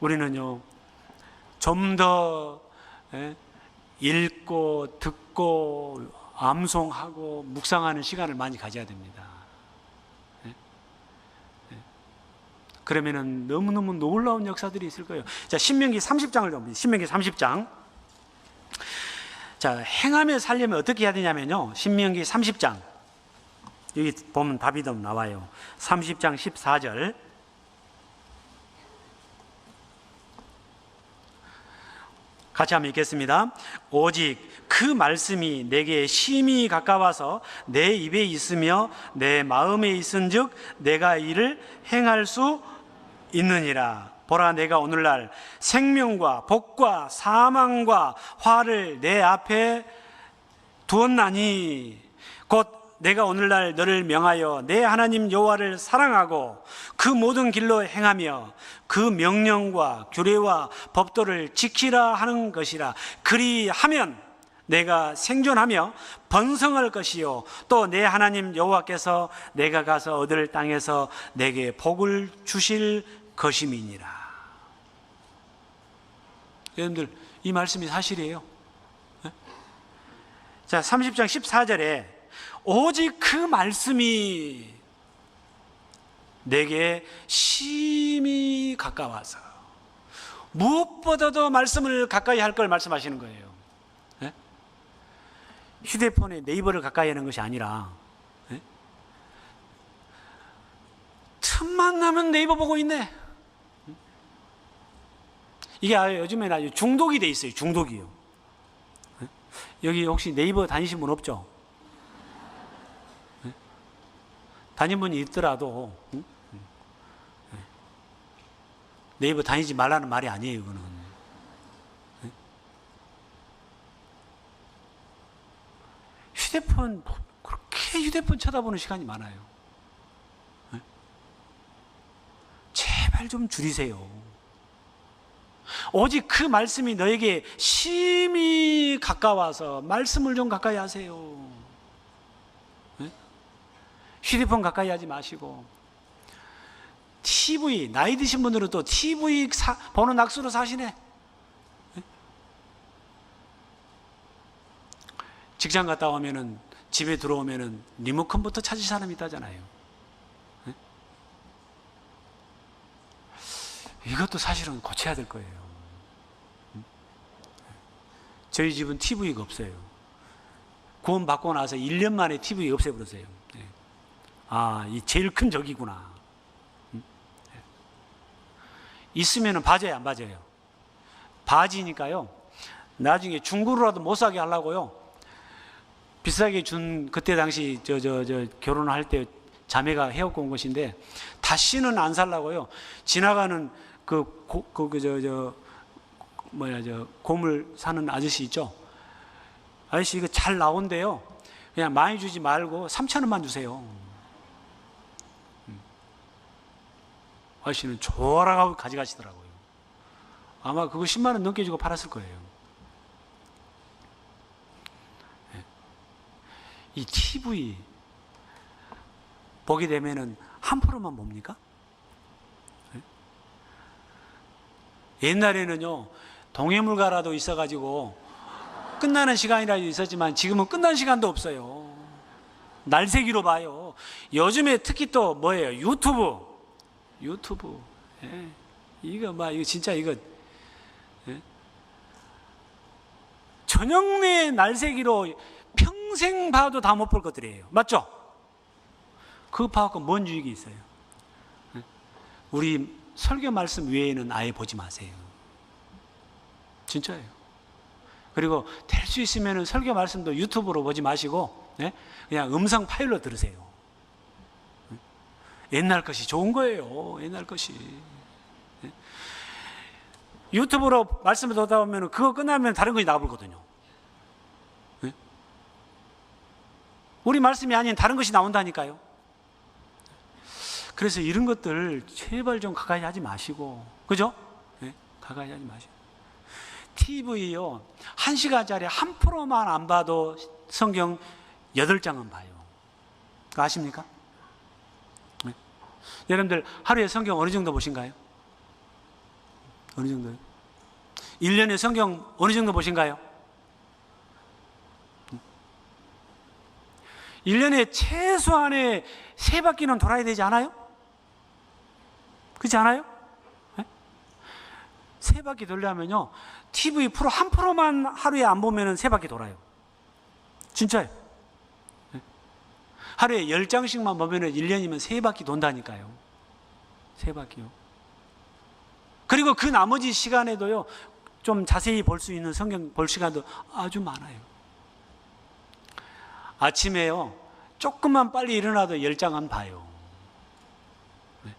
우리는요, 좀 더 읽고 듣고 암송하고 묵상하는 시간을 많이 가져야 됩니다. 그러면은 너무너무 놀라운 역사들이 있을 거예요. 자, 신명기 30장을 봅니다. 신명기 30장. 자, 행하며 살려면 어떻게 해야 되냐면요, 신명기 30장 여기 보면 답이 좀 나와요. 30장 14절. 같이 한번 읽겠습니다. 오직 그 말씀이 내게 심히 가까워서 내 입에 있으며 내 마음에 있은즉 내가 이를 행할 수 있느니라. 보라, 내가 오늘날 생명과 복과 사망과 화를 내 앞에 두었나니 곧 내가 오늘날 너를 명하여 내 하나님 여호와를 사랑하고 그 모든 길로 행하며 그 명령과 규례와 법도를 지키라 하는 것이라. 그리하면 내가 생존하며 번성할 것이요 또 내 하나님 여호와께서 내가 가서 얻을 땅에서 내게 복을 주실 것임이니라. 여러분들, 이 말씀이 사실이에요. 자, 30장 14절에 오직 그 말씀이 내게 심히 가까워서, 무엇보다도 말씀을 가까이 할 걸 말씀하시는 거예요. 휴대폰에 네이버를 가까이 하는 것이 아니라 틈만 나면 네이버 보고 있네. 이게 요즘에는 아주 중독이 돼 있어요. 중독이요. 여기 혹시 네이버 다니신 분 없죠? 다닌 분이 있더라도 네이버 다니지 말라는 말이 아니에요. 이거는 휴대폰, 그렇게 휴대폰 쳐다보는 시간이 많아요. 제발 좀 줄이세요. 오직 그 말씀이 너에게 심히 가까워서 말씀을 좀 가까이 하세요. 휴대폰 가까이 하지 마시고, TV, 나이 드신 분들은 또 TV 보는 낙수로 사시네. 직장 갔다 오면은, 집에 들어오면은 리모컨부터 찾을 사람이 있다잖아요. 이것도 사실은 고쳐야 될 거예요. 저희 집은 TV가 없어요. 구원 받고 나서 1년 만에 TV 없애버렸어요. 아, 이 제일 큰 적이구나. 있으면은 봐줘요, 안 봐줘요? 봐지니까요, 나중에 중고로라도 못 사게 하려고요, 비싸게 준, 그때 당시 결혼을 할 때 자매가 해갖고 온 것인데, 다시는 안 살라고요. 지나가는 고물 사는 아저씨 있죠? 아저씨 이거 잘 나온대요. 그냥 많이 주지 말고 3,000원만 주세요. 아저씨는 좋아라고 가져가시더라고요. 아마 그거 10만 원 넘게 주고 팔았을 거예요. 이 TV 보게 되면은 한 프로만 봅니까? 옛날에는요, 동해물가라도 있어가지고 끝나는 시간이라도 있었지만 지금은 끝난 시간도 없어요. 날새기로 봐요. 요즘에 특히 또 뭐예요? 유튜브. 이거 진짜 이거 저녁 내에 날새기로 평생 봐도 다 못 볼 것들이에요. 맞죠? 그거 봐갖고 뭔 유익이 있어요? 우리 설교 말씀 외에는 아예 보지 마세요. 진짜예요. 그리고 될 수 있으면 설교 말씀도 유튜브로 보지 마시고 그냥 음성 파일로 들으세요. 옛날 것이 좋은 거예요. 옛날 것이. 유튜브로 말씀을 듣다 보면 그거 끝나면 다른 것이 나와버리거든요. 우리 말씀이 아닌 다른 것이 나온다니까요. 그래서 이런 것들 제발 좀 가까이 하지 마시고, 그죠? 가까이 하지 마시고. TV요, 1시간짜리 1%만 안 봐도 성경 8장은 봐요. 그거 아십니까? 여러분들 하루에 성경 어느 정도 보신가요? 어느 정도요? 1년에 성경 어느 정도 보신가요? 1년에 최소한의 3바퀴는 돌아야 되지 않아요? 그렇지 않아요? 네? 3바퀴 돌려면요, TV 프로 한 프로만 하루에 안 보면 3바퀴 돌아요. 진짜요. 네? 하루에 10장씩만 보면 1년이면 3바퀴 돈다니까요. 3바퀴요. 그리고 그 나머지 시간에도요, 좀 자세히 볼 수 있는 성경 볼 시간도 아주 많아요. 아침에요, 조금만 빨리 일어나도 10장은 봐요. 네.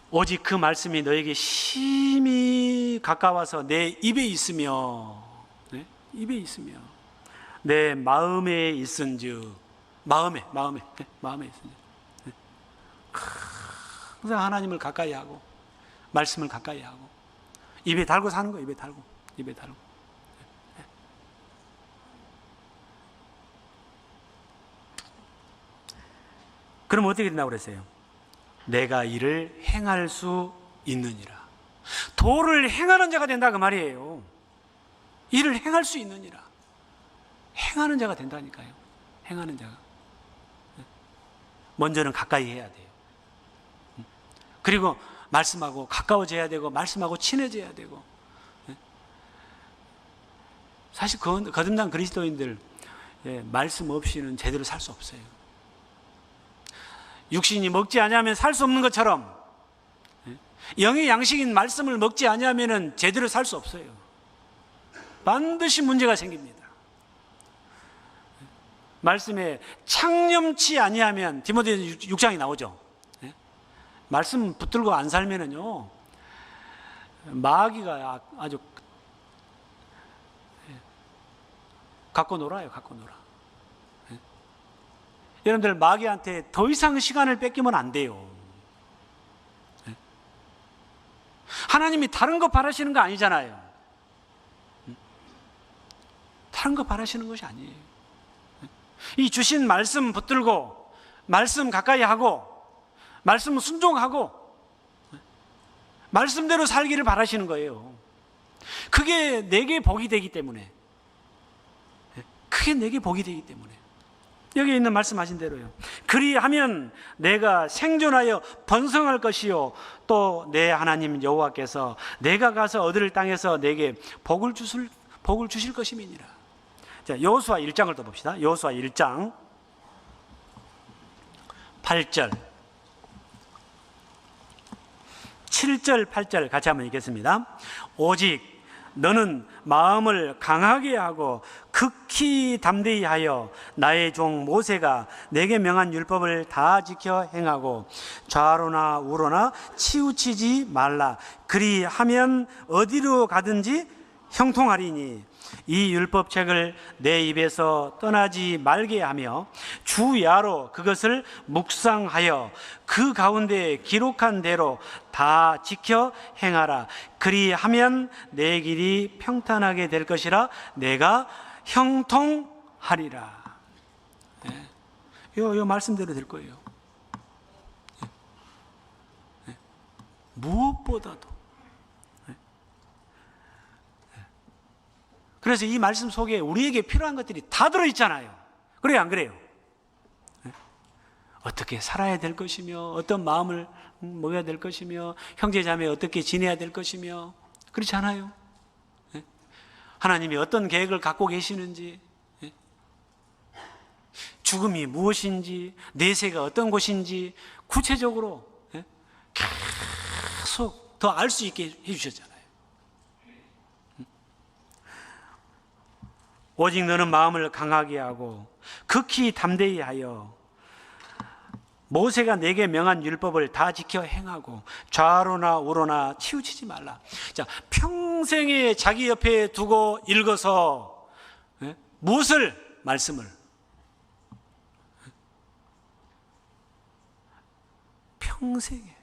오직 그 말씀이 너에게 심히 가까워서 내 입에 있으며, 네? 입에 있으며 내 마음에 있은즉, 마음에 있은즉, 네? 항상 하나님을 가까이 하고 말씀을 가까이 하고 입에 달고 사는 거예요. 입에 달고. 그럼 어떻게 된다고 그랬어요? 내가 이를 행할 수 있느니라. 도를 행하는 자가 된다 그 말이에요. 이를 행할 수 있느니라. 행하는 자가 된다니까요. 행하는 자가. 먼저는 가까이 해야 돼요. 그리고 말씀하고 가까워져야 되고, 말씀하고 친해져야 되고. 사실 거듭난 그리스도인들, 말씀 없이는 제대로 살 수 없어요. 육신이 먹지 아니하면 살 수 없는 것처럼 영의 양식인 말씀을 먹지 아니하면 제대로 살 수 없어요. 반드시 문제가 생깁니다. 말씀에 창념치 아니하면, 디모데 6장이 나오죠. 말씀 붙들고 안 살면은요, 마귀가 아주 갖고 놀아요. 여러분들, 마귀한테 더 이상 시간을 뺏기면 안 돼요. 하나님이 다른 거 바라시는 거 아니잖아요. 다른 거 바라시는 것이 아니에요. 이 주신 말씀 붙들고, 말씀 가까이 하고, 말씀 순종하고, 말씀대로 살기를 바라시는 거예요. 그게 내게 복이 되기 때문에. 여기 있는 말씀하신 대로요. 그리하면 내가 생존하여 번성할 것이요, 또 내 하나님 여호와께서 내가 가서 얻을 땅에서 내게 복을 주실 것임이니라. 자, 여호수아 1장을 또 봅시다. 여호수아 1장 8절, 7절, 8절 같이 한번 읽겠습니다. 오직 너는 마음을 강하게 하고 극히 담대히 하여 나의 종 모세가 내게 명한 율법을 다 지켜 행하고 좌로나 우로나 치우치지 말라. 그리하면 어디로 가든지 형통하리니 이 율법책을 내 입에서 떠나지 말게 하며 주야로 그것을 묵상하여 그 가운데 기록한 대로 다 지켜 행하라. 그리하면 내 길이 평탄하게 될 것이라. 내가 형통하리라. 요 말씀대로 될 거예요. 무엇보다도. 그래서 이 말씀 속에 우리에게 필요한 것들이 다 들어있잖아요. 그래요, 안 그래요? 어떻게 살아야 될 것이며, 어떤 마음을 먹어야 될 것이며, 형제자매 어떻게 지내야 될 것이며, 그렇지 않아요? 하나님이 어떤 계획을 갖고 계시는지, 죽음이 무엇인지, 내세가 어떤 곳인지 구체적으로 계속 더 알 수 있게 해주셨잖아요. 오직 너는 마음을 강하게 하고 극히 담대히 하여 모세가 내게 명한 율법을 다 지켜 행하고 좌로나 우로나 치우치지 말라. 자, 평생에 자기 옆에 두고 읽어서 무엇을? 말씀을. 평생에.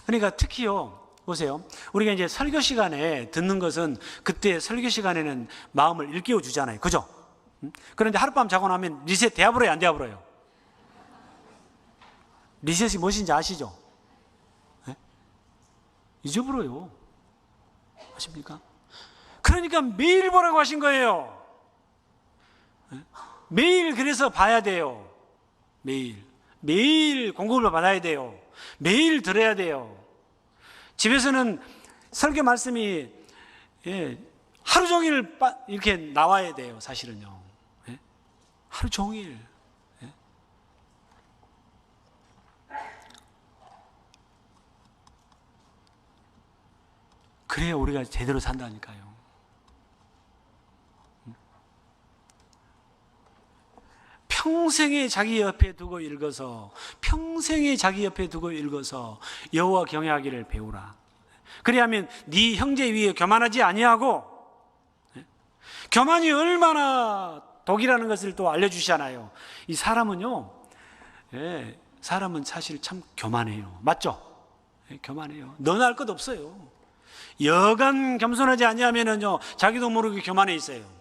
그러니까 특히요, 보세요. 우리가 이제 설교 시간에 듣는 것은 그때 설교 시간에는 마음을 일깨워 주잖아요. 그죠? 그런데 하룻밤 자고 나면 리셋 돼야 불어요, 안 돼야 불어요? 리셋이 무엇인지 아시죠? 네? 잊어버려요. 아십니까? 그러니까 매일 보라고 하신 거예요. 네? 매일 그래서 봐야 돼요. 매일 공급을 받아야 돼요. 매일 들어야 돼요. 집에서는 설교 말씀이 하루 종일 이렇게 나와야 돼요. 사실은요. 하루 종일. 그래야 우리가 제대로 산다니까요. 평생에 자기 옆에 두고 읽어서 여호와 경외하기를 배우라. 그리하면 네 형제 위에 교만하지 아니하고, 교만이 얼마나 독이라는 것을 또 알려주시잖아요. 이 사람은요, 사람은 사실 참 교만해요. 맞죠? 교만해요. 너나 할 것 없어요. 여간 겸손하지 아니하면은요, 자기도 모르게 교만해 있어요.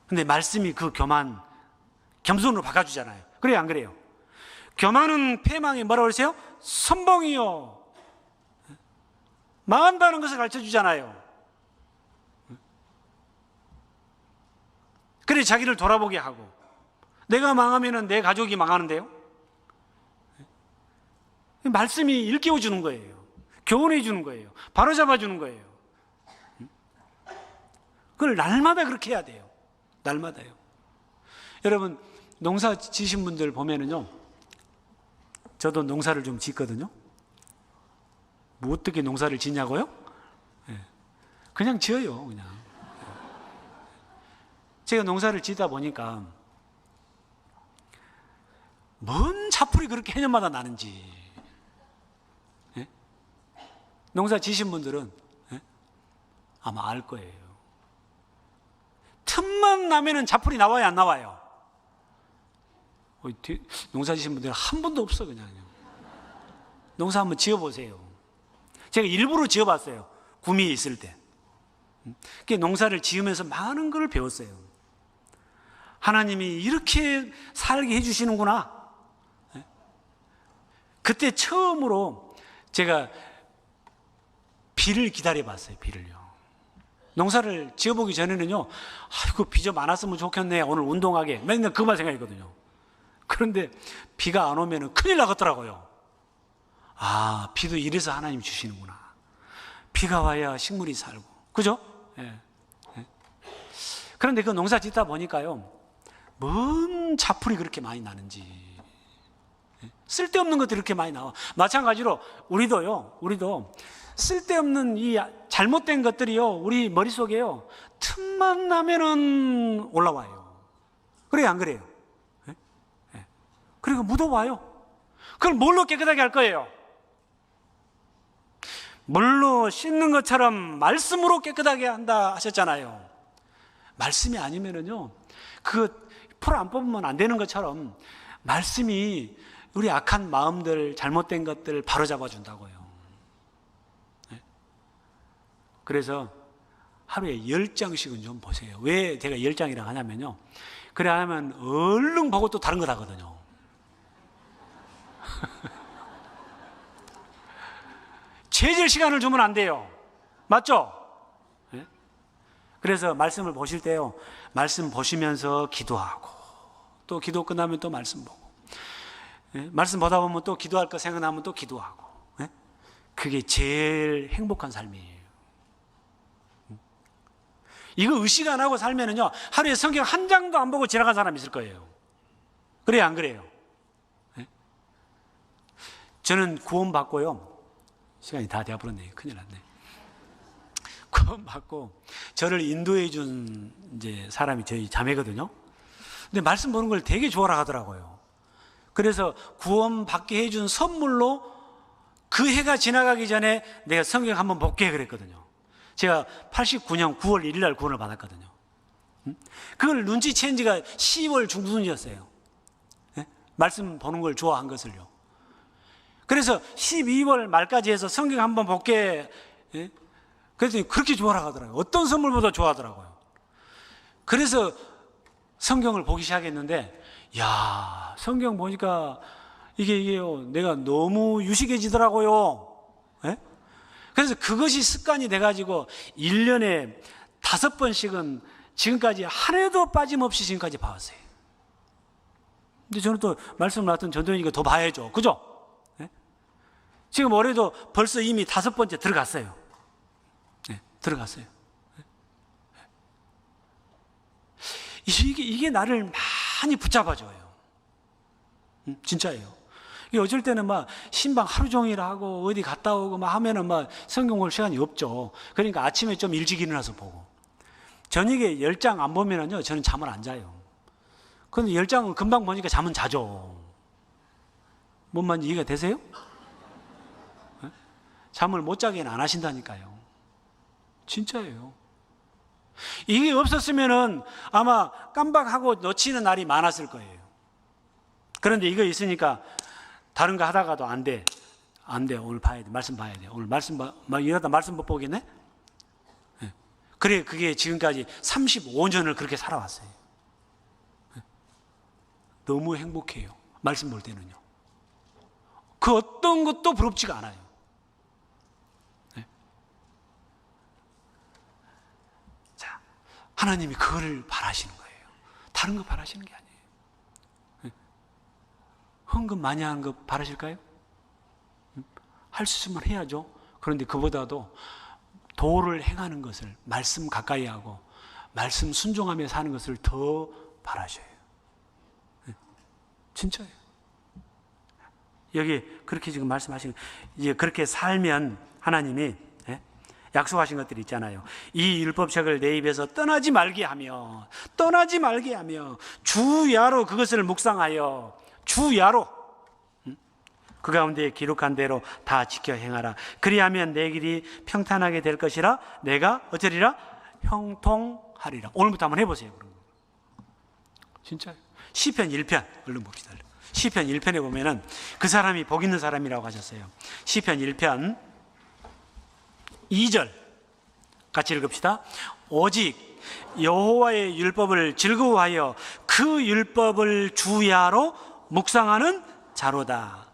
근데 말씀이 그 교만, 겸손으로 바꿔주잖아요. 그래요, 안 그래요? 교만은 패망이 뭐라고 그러세요? 선봉이요. 망한다는 것을 가르쳐 주잖아요. 그래, 자기를 돌아보게 하고. 내가 망하면은 내 가족이 망하는데요? 말씀이 일깨워 주는 거예요. 교훈해 주는 거예요. 바로잡아 주는 거예요. 그걸 날마다 그렇게 해야 돼요. 날마다요. 여러분, 농사 지신 분들 보면은요, 저도 농사를 좀 짓거든요. 뭐 어떻게 농사를 짓냐고요? 그냥 지어요, 그냥. 제가 농사를 짓다 보니까 뭔 자풀이 그렇게 해년마다 나는지. 농사 지신 분들은 아마 알 거예요. 틈만 나면은 자풀이 나와요, 안 나와요? 농사 지신 분들은 한 번도 없어, 그냥요. 농사 한번 지어보세요. 제가 일부러 지어봤어요. 구미에 있을 때. 농사를 지으면서 많은 걸 배웠어요. 하나님이 이렇게 살게 해주시는구나. 그때 처음으로 제가 비를 기다려봤어요. 비를요. 농사를 지어보기 전에는요, 아이고 비 좀 안 왔으면 좋겠네, 오늘 운동하게, 맨날 그만 생각했거든요. 그런데 비가 안 오면 큰일 나겠더라고요. 아, 비도 이래서 하나님 주시는구나. 비가 와야 식물이 살고, 그죠? 그런데 그 농사 짓다 보니까요, 뭔 자풀이 그렇게 많이 나는지, 쓸데없는 것들이 이렇게 많이 나와. 마찬가지로 우리도 쓸데없는 이 잘못된 것들이요, 우리 머릿속에요, 틈만 나면은 올라와요. 그래요, 안 그래요? 그리고 묻어와요. 그걸 뭘로 깨끗하게 할 거예요? 물로 씻는 것처럼 말씀으로 깨끗하게 한다 하셨잖아요. 말씀이 아니면은요, 그 풀 안 뽑으면 안 되는 것처럼 말씀이 우리 악한 마음들, 잘못된 것들을 바로잡아 준다고요. 그래서 하루에 10장씩은 좀 보세요. 왜 제가 10장이라고 하냐면요, 그래 하면 얼른 보고 또 다른 거 하거든요. 죄질 시간을 주면 안 돼요. 맞죠? 그래서 말씀을 보실 때요, 말씀 보시면서 기도하고, 또 기도 끝나면 또 말씀 보고, 말씀 보다 보면 또 기도할 거 생각나면 또 기도하고, 그게 제일 행복한 삶이에요. 이거 의식 안 하고 살면은요, 하루에 성경 한 장도 안 보고 지나간 사람 있을 거예요. 그래요, 안 그래요? 저는 구원받고요, 시간이 다 되어버렸네요. 큰일 났네. 구원받고 저를 인도해 준 이제 사람이 저희 자매거든요. 근데 말씀 보는 걸 되게 좋아라 하더라고요. 그래서 구원받게 해준 선물로 그 해가 지나가기 전에 내가 성경 한번 볼게 그랬거든요. 제가 89년 9월 1일 날 구원을 받았거든요. 그걸 눈치챈 지가 10월 중순이었어요. 말씀 보는 걸 좋아한 것을요. 그래서 12월 말까지 해서 성경 한번 볼게, 그랬더니 그렇게 좋아라 하더라고요. 어떤 선물보다 좋아하더라고요. 그래서 성경을 보기 시작했는데 야, 성경 보니까 이게요, 내가 너무 유식해지더라고요. 예? 그래서 그것이 습관이 돼가지고 1년에 5번씩은 지금까지 한 해도 빠짐없이 지금까지 봐왔어요. 근데 저는 또 말씀 나왔던 전도연이가 더 봐야죠. 그죠? 예? 지금 올해도 벌써 이미 5번째 들어갔어요. 예, 들어갔어요. 이게 나를 많이 붙잡아줘요. 진짜예요. 이게 어쩔 때는 막 신방 하루 종일 하고 어디 갔다 오고 막 하면은 막 성경 볼 시간이 없죠. 그러니까 아침에 좀 일찍 일어나서 보고. 저녁에 10장 안 보면은요, 저는 잠을 안 자요. 근데 10장은 금방 보니까 잠은 자죠. 뭔 말인지 이해가 되세요? 네? 잠을 못 자게는 안 하신다니까요. 진짜예요. 이게 없었으면은 아마 깜빡하고 놓치는 날이 많았을 거예요. 그런데 이거 있으니까 다른 거 하다가도 안 돼. 안 돼. 오늘 봐야 돼. 말씀 봐야 돼. 오늘 이러다 말씀 못 보겠네? 네. 그래, 그게 지금까지 35년을 그렇게 살아왔어요. 네. 너무 행복해요. 말씀 볼 때는요. 그 어떤 것도 부럽지가 않아요. 네. 자, 하나님이 그거를 바라시는 거예요. 다른 거 바라시는 게 아니에요. 헌금 많이 하는 거 바라실까요? 할 수 있으면 해야죠. 그런데 그보다도 도를 행하는 것을, 말씀 가까이 하고 말씀 순종하며 사는 것을 더 바라셔요. 진짜예요. 여기 그렇게 지금 말씀하시는, 이제 그렇게 살면 하나님이 약속하신 것들이 있잖아요. 이 율법책을 내 입에서 떠나지 말게 하며 주야로 그것을 묵상하여 주야로 그 가운데 기록한 대로 다 지켜 행하라. 그리하면 내 길이 평탄하게 될 것이라. 내가 어쩌리라? 형통하리라. 오늘부터 한번 해보세요. 그럼. 진짜요. 시편 1편 얼른 봅시다. 시편 1편에 보면은 그 사람이 복 있는 사람이라고 하셨어요. 시편 1편 2절 같이 읽읍시다. 오직 여호와의 율법을 즐거워하여 그 율법을 주야로 묵상하는 자로다.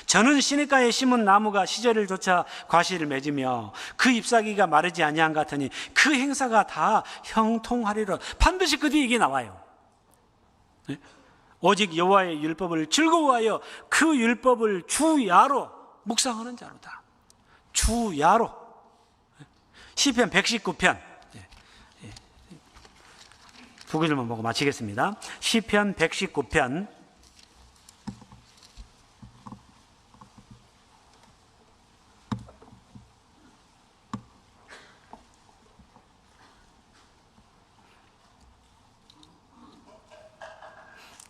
저는 시냇가에 심은 나무가 시절을 쫓아 과실을 맺으며 그 잎사귀가 마르지 아니한 같으니 그 행사가 다 형통하리라. 반드시 그 뒤에 이게 나와요. 네? 오직 여호와의 율법을 즐거워하여 그 율법을 주야로 묵상하는 자로다. 주야로. 시편 119편 두 구절만 보고 마치겠습니다. 시편 119편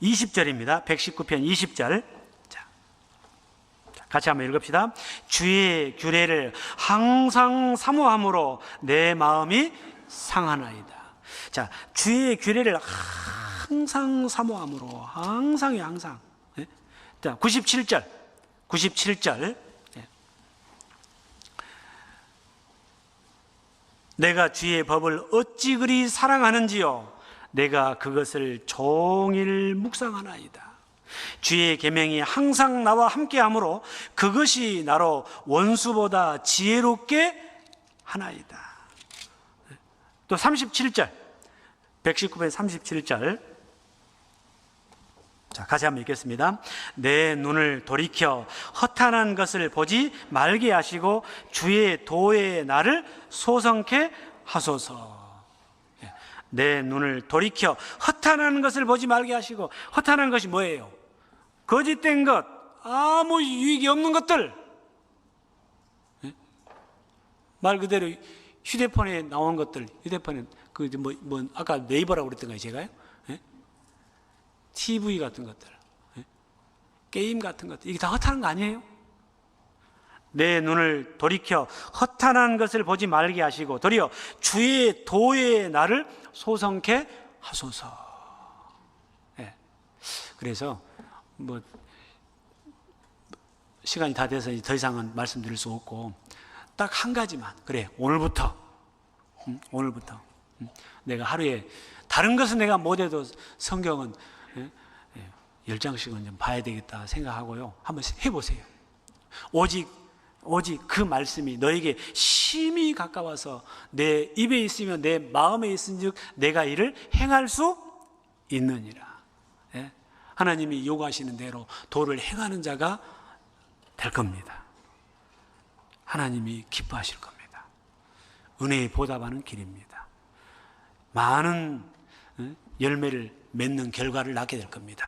20절입니다. 119편 20절. 자, 같이 한번 읽읍시다. 주의 규례를 항상 사모함으로 내 마음이 상하나이다. 자, 주의 규례를 항상 사모함으로, 항상이요, 항상. 네? 자, 97절. 네. 내가 주의 법을 어찌 그리 사랑하는지요. 내가 그것을 종일 묵상하나이다. 주의 계명이 항상 나와 함께하므로 그것이 나로 원수보다 지혜롭게 하나이다. 또 37절, 119편 37절. 자, 같이 한번 읽겠습니다. 내 눈을 돌이켜 허탄한 것을 보지 말게 하시고 주의 도의 나를 소성케 하소서. 내 눈을 돌이켜 허탄한 것을 보지 말게 하시고, 허탄한 것이 뭐예요? 거짓된 것, 아무 유익이 없는 것들. 말 그대로 휴대폰에 나온 것들, 휴대폰에 아까 네이버라고 그랬던가요, 제가요? TV 같은 것들, 게임 같은 것들, 이게 다 허탄한 거 아니에요? 내 눈을 돌이켜 허탄한 것을 보지 말게 하시고 도리어 주의 도의 나를 소성케 하소서. 네. 그래서 시간이 다 돼서 더 이상은 말씀드릴 수 없고 딱 한 가지만, 그래, 오늘부터 내가 하루에 다른 것은 내가 못해도 성경은 10장씩은 좀 봐야 되겠다 생각하고요. 한번 해보세요. 오직 그 말씀이 너에게 심히 가까워서 내 입에 있으며 내 마음에 있은즉 내가 이를 행할 수 있느니라. 예? 하나님이 요구하시는 대로 도를 행하는 자가 될 겁니다. 하나님이 기뻐하실 겁니다. 은혜에 보답하는 길입니다. 많은 열매를 맺는 결과를 낳게 될 겁니다.